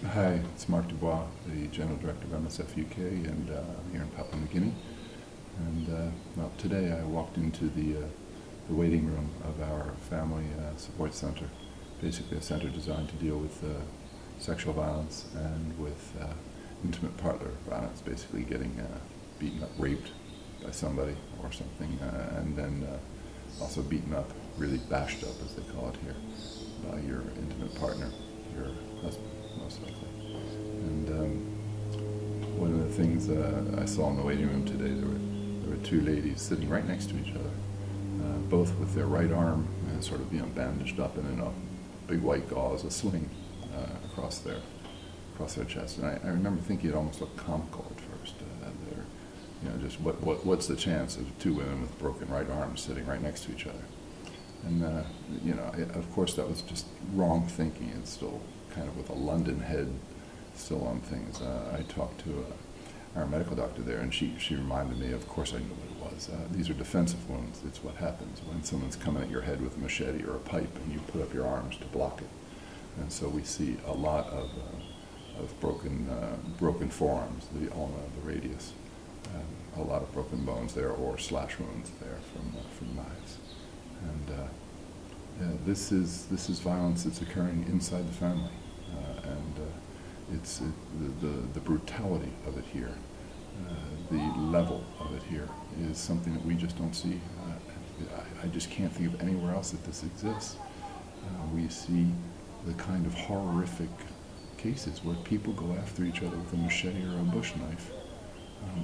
Hi, it's Marc, the General Director of msf-uk, and I'm here in Papua New Guinea. And well, today I walked into the waiting room of our family support center, basically a center designed to deal with sexual violence and with intimate partner violence, basically getting beaten up, raped by somebody or something, and then also beaten up, really bashed up, as they call it here, by your intimate partner, your husband, most likely. And one of the things I saw in the waiting room today, there were two ladies sitting right next to each other, both with their right arm sort of bandaged up and in a big white gauze, a sling across their chest. And I remember thinking it almost looked comical at first. Just what's the chance of two women with broken right arms sitting right next to each other? And of course that was just wrong thinking. It's still kind of with a London head still on things. I talked to our medical doctor there, and she reminded me, of course I knew what it was. These are defensive wounds. It's what happens when someone's coming at your head with a machete or a pipe and you put up your arms to block it. And so we see a lot of broken forearms, the ulna, the radius, a lot of broken bones there, or slash wounds there from knives. And this is violence that's occurring inside the family, and it's the brutality of it here, the level of it here is something that we just don't see. I just can't think of anywhere else that this exists. We see the kind of horrific cases where people go after each other with a machete or a bush knife,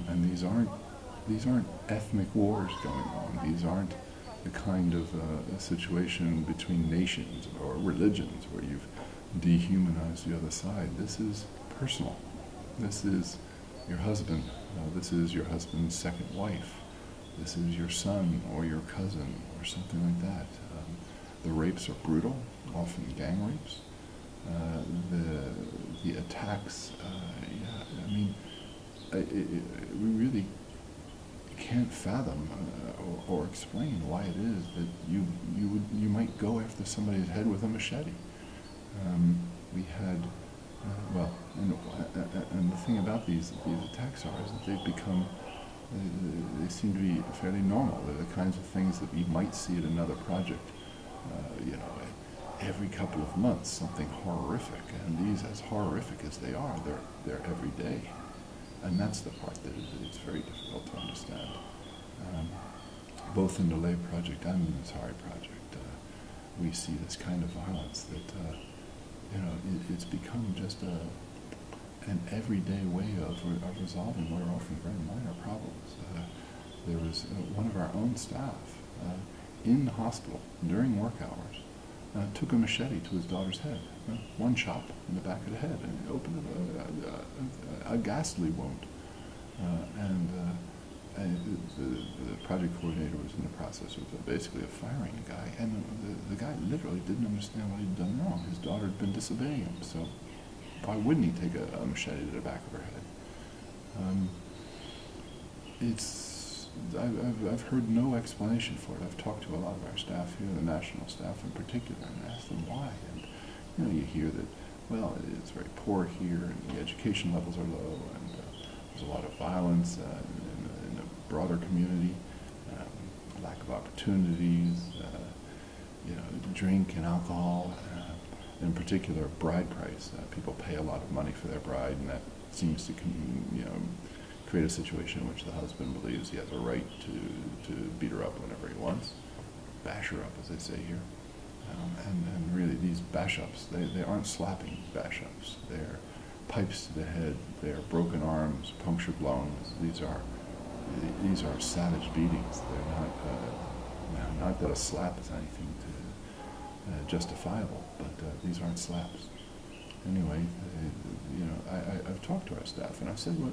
and these aren't ethnic wars going on. These aren't the kind of situation between nations or religions where you've dehumanized the other side. This is personal. This is your husband. This is your husband's second wife. This is your son or your cousin or something like that. The rapes are brutal, often gang rapes. The attacks, we really can't fathom or explain why it is that you might go after somebody's head with a machete. We had, and the thing about these attacks is that they've become, they seem to be fairly normal. They're the kinds of things that we might see at another project, every couple of months, something horrific. And these, as horrific as they are, they're every day. And that's the part that it's very difficult to understand. Both in the Lay project and in the Sorry project, we see this kind of violence that, it's become just an everyday way of resolving what are often very minor problems. There was one of our own staff in the hospital during work hours took a machete to his daughter's head, one chop in the back of the head, and it opened a ghastly wound. The project coordinator was in the process of basically firing the guy, and the guy literally didn't understand what he'd done wrong. His daughter had been disobeying him, so why wouldn't he take a machete to the back of her head? I've heard no explanation for it. I've talked to a lot of our staff here, the national staff in particular, and asked them why. And you hear that, well, it's very poor here, and the education levels are low, and there's a lot of violence in the broader community, lack of opportunities, drink and alcohol, in particular bride price. People pay a lot of money for their bride, and that seems to create a situation in which the husband believes he has a right to beat her up whenever he wants, bash her up, as they say here. And really, these bash-ups, they aren't slapping bash-ups. They're pipes to the head, they're broken arms, punctured lungs. These are savage beatings. They're not that a slap is anything justifiable, but these aren't slaps. Anyway, I've talked to our staff, and I've said, well,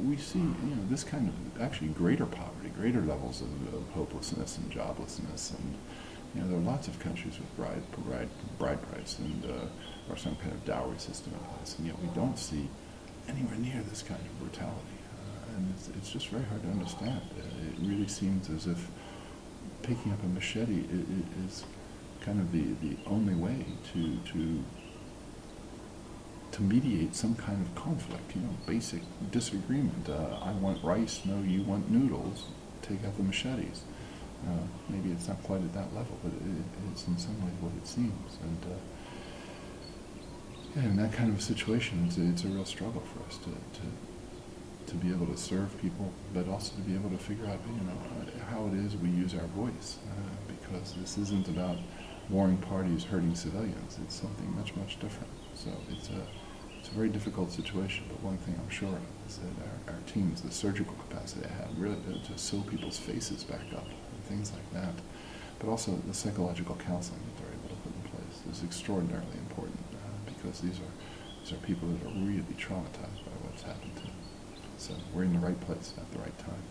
we see, this kind of actually greater poverty, greater levels of hopelessness and joblessness, and there are lots of countries with bride price and or some kind of dowry system in place, and yet we don't see anywhere near this kind of brutality, and it's just very hard to understand. It really seems as if picking up a machete is kind of the only way to to mediate some kind of conflict, basic disagreement. I want rice, no, you want noodles, take out the machetes. Maybe it's not quite at that level, but it's in some ways what it seems. And in that kind of a situation, it's a real struggle for us to be able to serve people, but also to be able to figure out, how it is we use our voice, because this isn't about warring parties hurting civilians. It's something much, much different. So it's a very difficult situation, but one thing I'm sure of is that our teams, the surgical capacity they have, really to sew people's faces back up and things like that, but also the psychological counseling that they're able to put in place is extraordinarily important, because these are people that are really traumatized by what's happened to them. So we're in the right place at the right time.